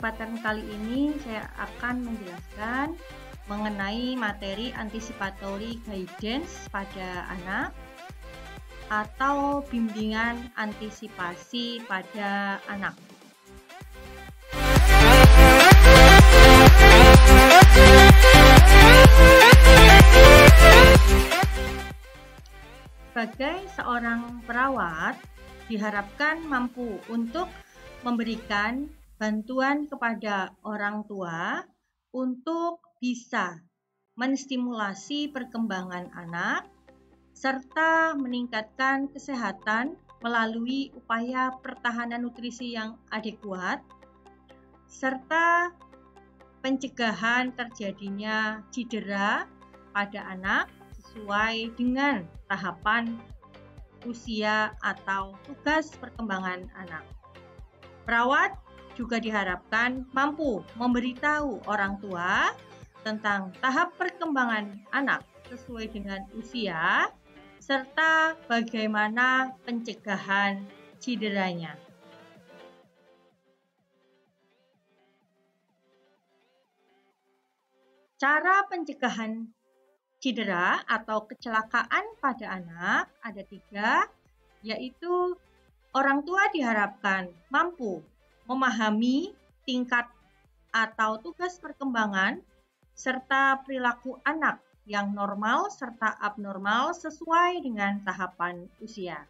kesempatan kali ini saya akan menjelaskan mengenai materi anticipatory guidance pada anak atau bimbingan antisipasi pada anak. Sebagai seorang perawat, diharapkan mampu untuk memberikan bantuan kepada orang tua untuk bisa menstimulasi perkembangan anak serta meningkatkan kesehatan melalui upaya pertahanan nutrisi yang adekuat serta pencegahan terjadinya cedera pada anak sesuai dengan tahapan usia atau tugas perkembangan anak. Perawat juga diharapkan mampu memberitahu orang tua tentang tahap perkembangan anak sesuai dengan usia serta bagaimana pencegahan cederanya. Cara pencegahan cedera atau kecelakaan pada anak ada 3, yaitu orang tua diharapkan mampu memahami tingkat atau tugas perkembangan serta perilaku anak yang normal serta abnormal sesuai dengan tahapan usia.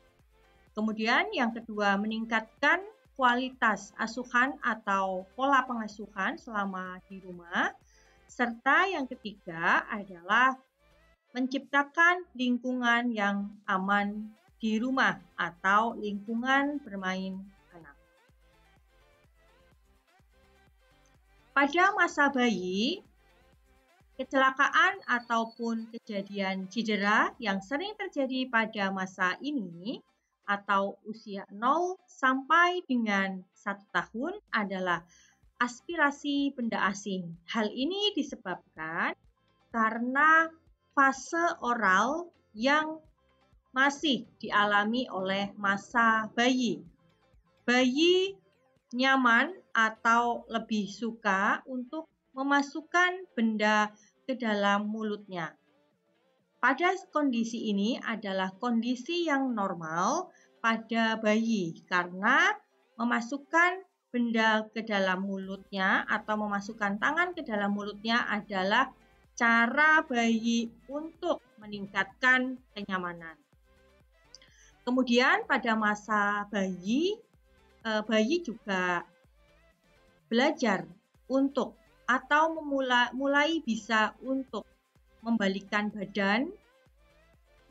Kemudian yang kedua, meningkatkan kualitas asuhan atau pola pengasuhan selama di rumah. Serta yang ketiga adalah menciptakan lingkungan yang aman di rumah atau lingkungan bermain anak. Pada masa bayi, kecelakaan ataupun kejadian cedera yang sering terjadi pada masa ini atau usia 0 sampai dengan 1 tahun adalah aspirasi benda asing. Hal ini disebabkan karena fase oral yang masih dialami oleh masa bayi. Bayi nyaman atau lebih suka untuk memasukkan benda ke dalam mulutnya. Pada kondisi ini adalah kondisi yang normal pada bayi karena memasukkan benda ke dalam mulutnya atau memasukkan tangan ke dalam mulutnya adalah cara bayi untuk meningkatkan kenyamanan. Kemudian pada masa bayi, bayi juga belajar untuk atau mulai bisa untuk membalikkan badan,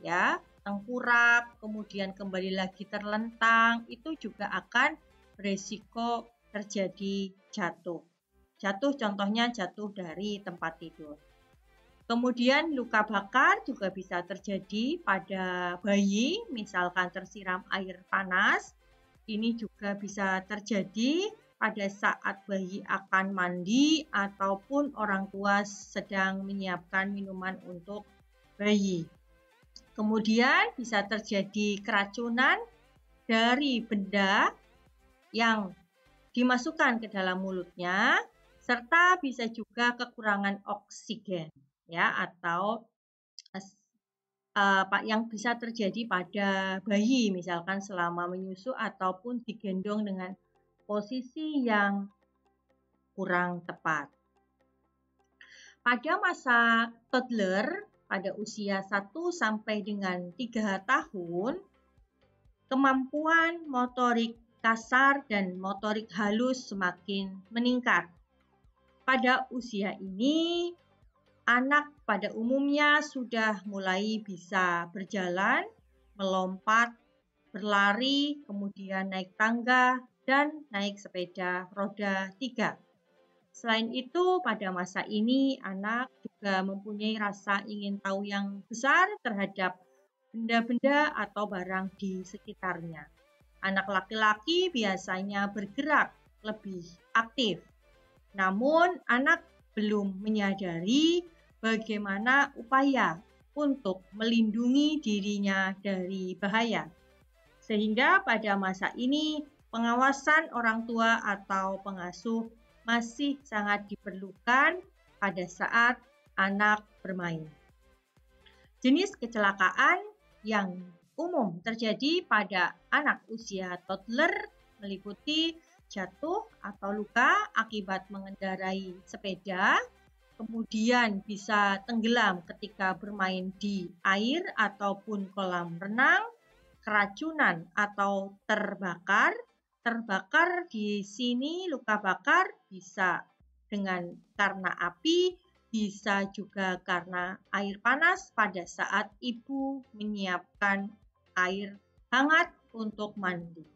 ya, tengkurap, kemudian kembali lagi terlentang, itu juga akan beresiko terjadi jatuh. Jatuh contohnya jatuh dari tempat tidur. Kemudian luka bakar juga bisa terjadi pada bayi, misalkan tersiram air panas. Ini juga bisa terjadi pada saat bayi akan mandi ataupun orang tua sedang menyiapkan minuman untuk bayi. Kemudian bisa terjadi keracunan dari benda yang dimasukkan ke dalam mulutnya, serta bisa juga kekurangan oksigen. Ya, atau yang bisa terjadi pada bayi misalkan selama menyusu ataupun digendong dengan posisi yang kurang tepat. Pada masa toddler pada usia 1 sampai dengan 3 tahun, kemampuan motorik kasar dan motorik halus semakin meningkat. Pada usia ini, anak pada umumnya sudah mulai bisa berjalan, melompat, berlari, kemudian naik tangga, dan naik sepeda roda 3. Selain itu, pada masa ini anak juga mempunyai rasa ingin tahu yang besar terhadap benda-benda atau barang di sekitarnya. Anak laki-laki biasanya bergerak lebih aktif. Namun, anak belum menyadari bagaimana upaya untuk melindungi dirinya dari bahaya. Sehingga pada masa ini pengawasan orang tua atau pengasuh masih sangat diperlukan pada saat anak bermain. Jenis kecelakaan yang umum terjadi pada anak usia toddler meliputi jatuh atau luka akibat mengendarai sepeda, kemudian bisa tenggelam ketika bermain di air ataupun kolam renang, keracunan atau terbakar. Terbakar di sini luka bakar bisa karena api, bisa juga karena air panas pada saat ibu menyiapkan air hangat untuk mandi.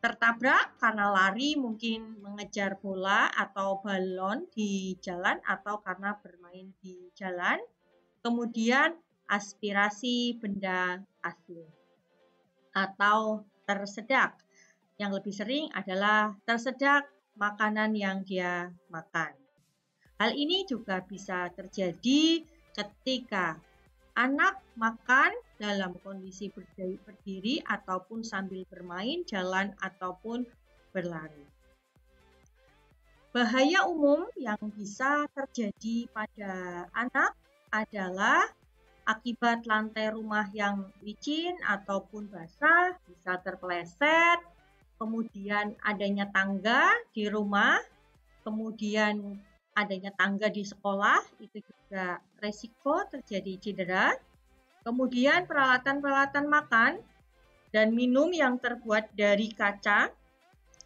Tertabrak karena lari, mungkin mengejar bola atau balon di jalan atau karena bermain di jalan. Kemudian aspirasi benda asing atau tersedak. Yang lebih sering adalah tersedak makanan yang dia makan. Hal ini juga bisa terjadi ketika anak makan dalam kondisi berdiri ataupun sambil bermain, jalan ataupun berlari. Bahaya umum yang bisa terjadi pada anak adalah akibat lantai rumah yang licin ataupun basah, bisa terpeleset, kemudian adanya tangga di rumah, kemudian adanya tangga di sekolah, itu juga resiko terjadi cedera. Kemudian peralatan-peralatan makan dan minum yang terbuat dari kaca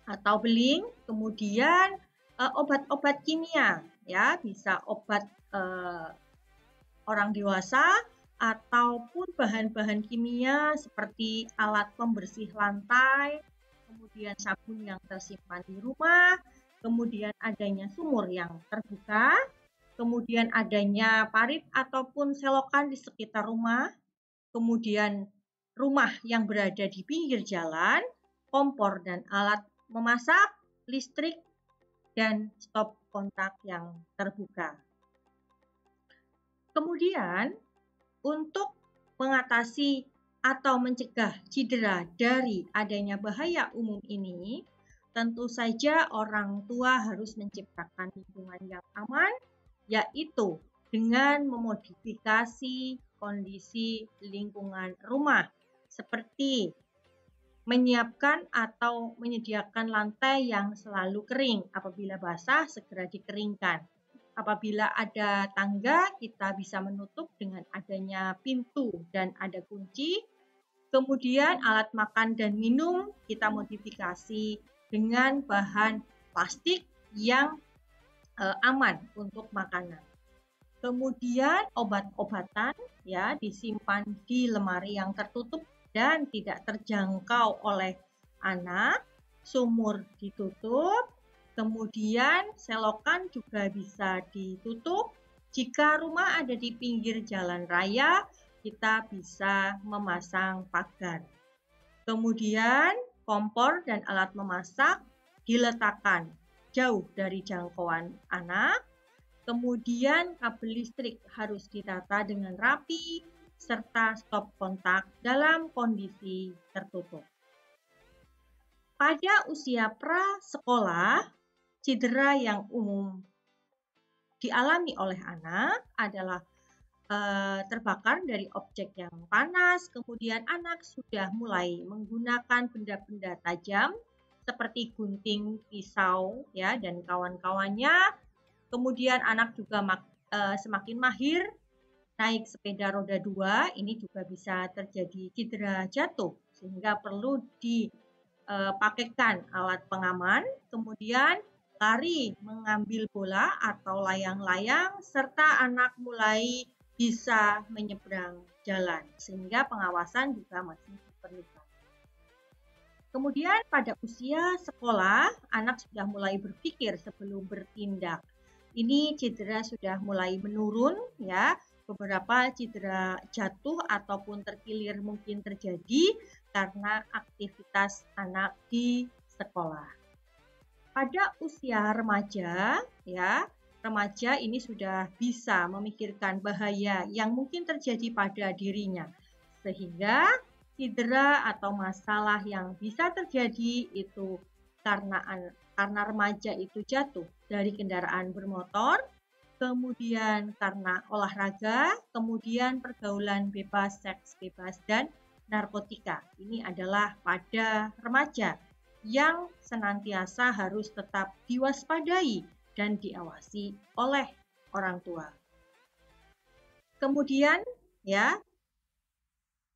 atau beling, kemudian obat-obat kimia, ya, bisa obat orang dewasa ataupun bahan-bahan kimia seperti alat pembersih lantai, kemudian sabun yang tersimpan di rumah, kemudian adanya sumur yang terbuka, kemudian adanya parit ataupun selokan di sekitar rumah, kemudian rumah yang berada di pinggir jalan, kompor dan alat memasak, listrik, dan stop kontak yang terbuka. Kemudian, untuk mengatasi atau mencegah cedera dari adanya bahaya umum ini, tentu saja orang tua harus menciptakan lingkungan yang aman, yaitu dengan memodifikasi kondisi lingkungan rumah, seperti menyiapkan atau menyediakan lantai yang selalu kering. Apabila basah, segera dikeringkan. Apabila ada tangga, kita bisa menutup dengan adanya pintu dan ada kunci. Kemudian alat makan dan minum kita modifikasi dengan bahan plastik yang aman untuk makanan. Kemudian obat-obatan ya disimpan di lemari yang tertutup dan tidak terjangkau oleh anak. Sumur ditutup. Kemudian selokan juga bisa ditutup. Jika rumah ada di pinggir jalan raya, kita bisa memasang pagar. Kemudian kompor dan alat memasak diletakkan jauh dari jangkauan anak. Kemudian kabel listrik harus ditata dengan rapi serta stop kontak dalam kondisi tertutup. Pada usia prasekolah, cedera yang umum dialami oleh anak adalah terbakar dari objek yang panas, kemudian anak sudah mulai menggunakan benda-benda tajam seperti gunting, pisau, ya, dan kawan-kawannya. Kemudian anak juga semakin mahir naik sepeda roda 2, ini juga bisa terjadi cedera jatuh, sehingga perlu dipakaikan alat pengaman. Kemudian lari mengambil bola atau layang-layang, serta anak mulai bisa menyeberang jalan, sehingga pengawasan juga masih diperlukan. Kemudian pada usia sekolah, anak sudah mulai berpikir sebelum bertindak. Ini cedera sudah mulai menurun, ya. Beberapa cedera jatuh ataupun terkilir mungkin terjadi karena aktivitas anak di sekolah. Pada usia remaja, ya, remaja ini sudah bisa memikirkan bahaya yang mungkin terjadi pada dirinya, sehingga cedera atau masalah yang bisa terjadi itu karena karena remaja itu jatuh dari kendaraan bermotor, kemudian karena olahraga, kemudian pergaulan bebas, seks bebas, dan narkotika. Ini adalah pada remaja yang senantiasa harus tetap diwaspadai dan diawasi oleh orang tua. Kemudian ya,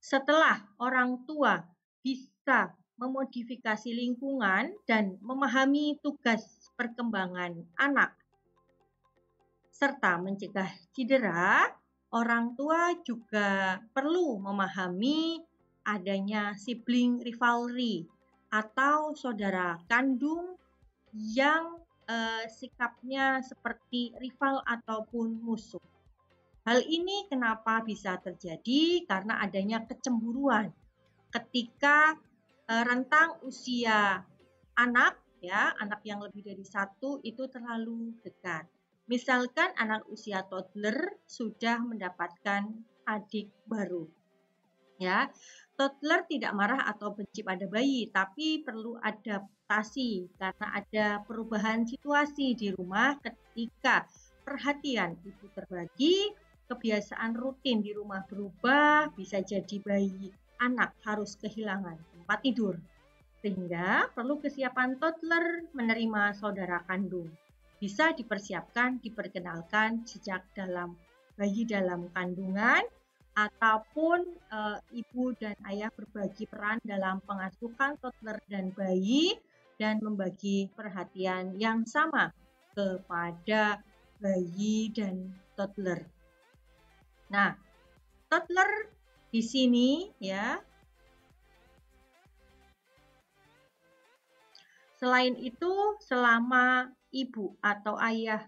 setelah orang tua bisa memodifikasi lingkungan dan memahami tugas perkembangan anak serta mencegah cedera, orang tua juga perlu memahami adanya sibling rivalry atau saudara kandung yang sikapnya seperti rival ataupun musuh. Hal ini kenapa bisa terjadi? Karena adanya kecemburuan ketika rentang usia anak yang lebih dari 1 itu terlalu dekat. Misalkan anak usia toddler sudah mendapatkan adik baru. Ya, toddler tidak marah atau benci pada bayi, tapi perlu adaptasi karena ada perubahan situasi di rumah ketika perhatian ibu terbagi, kebiasaan rutin di rumah berubah, bisa jadi bayi anak harus kehilangan tempat tidur. Sehingga perlu kesiapan toddler menerima saudara kandung. Bisa dipersiapkan, diperkenalkan sejak bayi dalam kandungan, ataupun ibu dan ayah berbagi peran dalam pengasuhan toddler dan bayi dan membagi perhatian yang sama kepada bayi dan toddler. Nah, toddler di sini ya. Selain itu, selama ibu atau ayah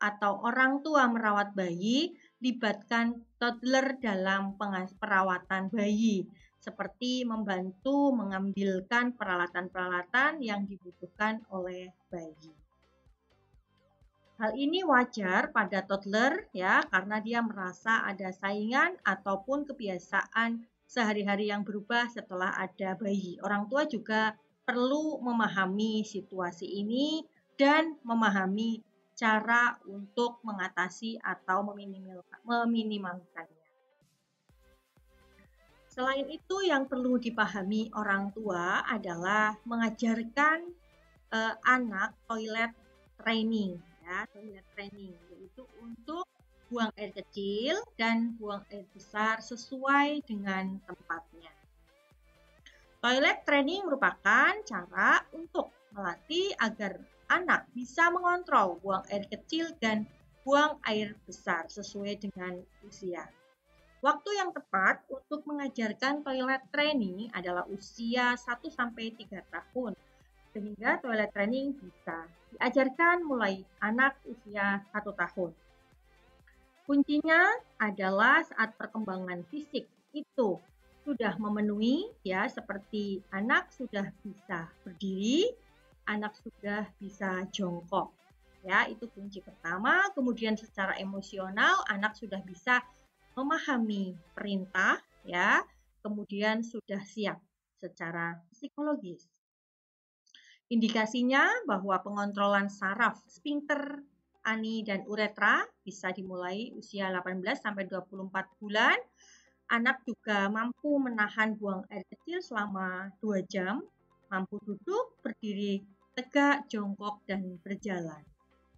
atau orang tua merawat bayi, libatkan toddler dalam perawatan bayi, seperti membantu mengambilkan peralatan-peralatan yang dibutuhkan oleh bayi. Hal ini wajar pada toddler ya, karena dia merasa ada saingan ataupun kebiasaan sehari-hari yang berubah setelah ada bayi. Orang tua juga perlu memahami situasi ini dan memahami cara untuk mengatasi atau meminimalkannya. Selain itu, yang perlu dipahami orang tua adalah mengajarkan anak toilet training, yaitu untuk buang air kecil dan buang air besar sesuai dengan tempatnya. Toilet training merupakan cara untuk melatih agar anak bisa mengontrol buang air kecil dan buang air besar sesuai dengan usia. Waktu yang tepat untuk mengajarkan toilet training adalah usia 1-3 tahun, sehingga toilet training bisa diajarkan mulai anak usia 1 tahun. Kuncinya adalah saat perkembangan fisik itu sudah memenuhi ya, seperti anak sudah bisa berdiri, anak sudah bisa jongkok. Ya, itu kunci pertama. Kemudian secara emosional anak sudah bisa memahami perintah ya, kemudian sudah siap secara psikologis. Indikasinya bahwa pengontrolan saraf, sphincter, ani dan uretra bisa dimulai usia 18-24 bulan. Anak juga mampu menahan buang air kecil selama 2 jam, mampu duduk, berdiri tegak, jongkok, dan berjalan.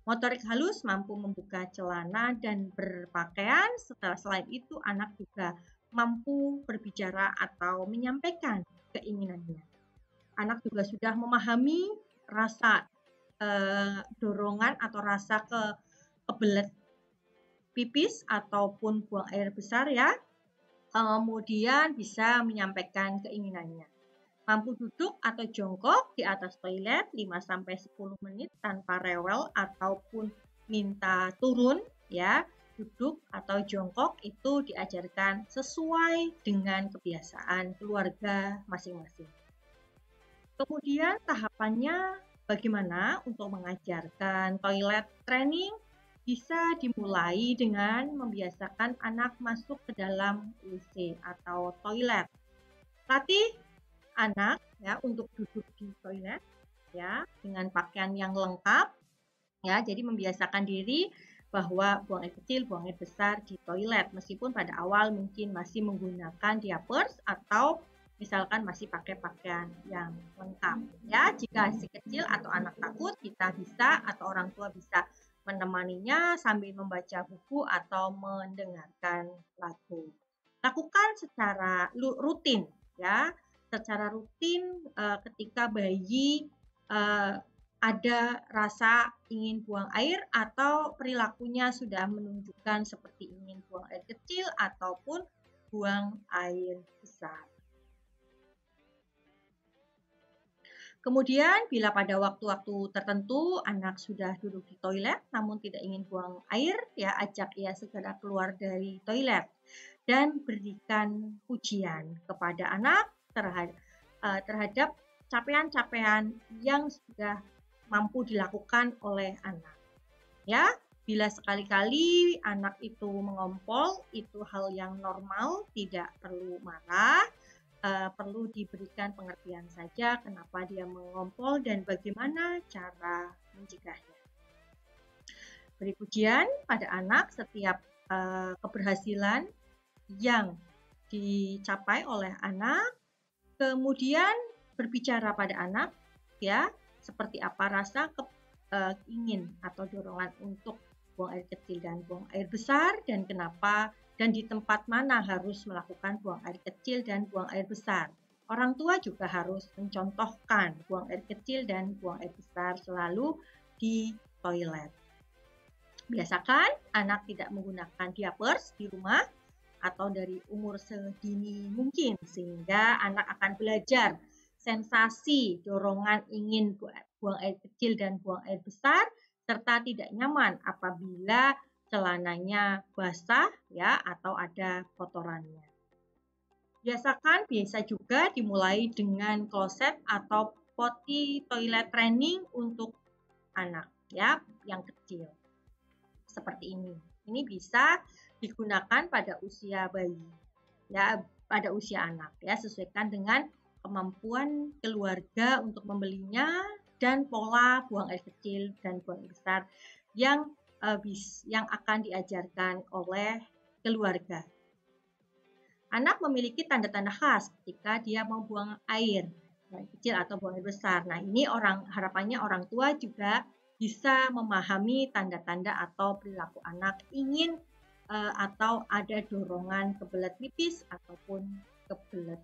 Motorik halus mampu membuka celana dan berpakaian. Selain itu, anak juga mampu berbicara atau menyampaikan keinginannya. Anak juga sudah memahami rasa dorongan atau rasa kebelet pipis ataupun buang air besar ya. Kemudian bisa menyampaikan keinginannya. Mampu duduk atau jongkok di atas toilet 5-10 menit tanpa rewel ataupun minta turun ya. Duduk atau jongkok itu diajarkan sesuai dengan kebiasaan keluarga masing-masing. Kemudian tahapannya bagaimana untuk mengajarkan toilet training? Bisa dimulai dengan membiasakan anak masuk ke dalam WC atau toilet. Latih anak ya untuk duduk di toilet, ya, dengan pakaian yang lengkap, ya. Jadi membiasakan diri bahwa buang air kecil, buang air besar di toilet, meskipun pada awal mungkin masih menggunakan diapers atau misalkan masih pakai pakaian yang lengkap, ya. Jika si kecil atau anak takut, kita bisa atau orang tua bisa menemaninya sambil membaca buku atau mendengarkan lagu. Lakukan secara rutin, ya, secara rutin ketika bayi ada rasa ingin buang air atau perilakunya sudah menunjukkan seperti ingin buang air kecil ataupun buang air besar. Kemudian bila pada waktu-waktu tertentu anak sudah duduk di toilet namun tidak ingin buang air, ya ajak ia segera keluar dari toilet dan berikan pujian kepada anak terhadap capaian-capaian yang sudah mampu dilakukan oleh anak. Ya, bila sekali-kali anak itu mengompol, itu hal yang normal, tidak perlu marah. Perlu diberikan pengertian saja kenapa dia mengompol dan bagaimana cara mencegahnya. Beri pujian pada anak setiap keberhasilan yang dicapai oleh anak, kemudian berbicara pada anak, ya, seperti apa rasa ingin atau dorongan untuk buang air kecil dan buang air besar dan kenapa dan di tempat mana harus melakukan buang air kecil dan buang air besar. Orang tua juga harus mencontohkan buang air kecil dan buang air besar selalu di toilet. Biasakan anak tidak menggunakan diapers di rumah atau dari umur sedini mungkin sehingga anak akan belajar sensasi dorongan ingin buang air kecil dan buang air besar serta tidak nyaman apabila celananya basah, ya, atau ada kotorannya. Biasakan biasa juga dimulai dengan kloset atau potty toilet training untuk anak, ya, yang kecil. Seperti ini. Ini bisa digunakan pada usia bayi, ya, pada usia anak, ya, sesuaikan dengan kemampuan keluarga untuk membelinya dan pola buang air kecil dan buang air besar yang akan diajarkan oleh keluarga. Anak memiliki tanda-tanda khas ketika dia mau buang air kecil atau buang air besar. Nah, ini harapannya orang tua juga bisa memahami tanda-tanda atau perilaku anak ingin atau ada dorongan kebelet pipis ataupun kebelet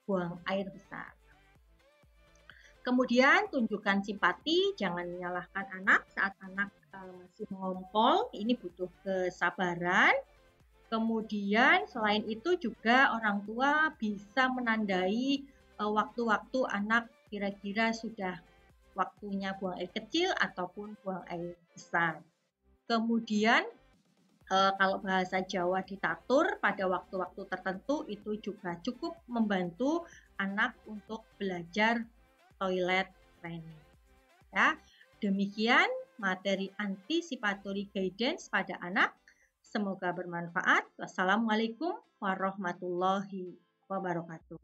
buang air besar. Kemudian tunjukkan simpati, jangan menyalahkan anak saat anak masih mengompol, ini butuh kesabaran. Kemudian selain itu juga orang tua bisa menandai waktu-waktu anak kira-kira sudah waktunya buang air kecil ataupun buang air besar. Kemudian kalau bahasa Jawa ditatur pada waktu-waktu tertentu itu juga cukup membantu anak untuk belajar toilet training. Ya, demikian materi anticipatory guidance pada anak. Semoga bermanfaat. Wassalamualaikum warahmatullahi wabarakatuh.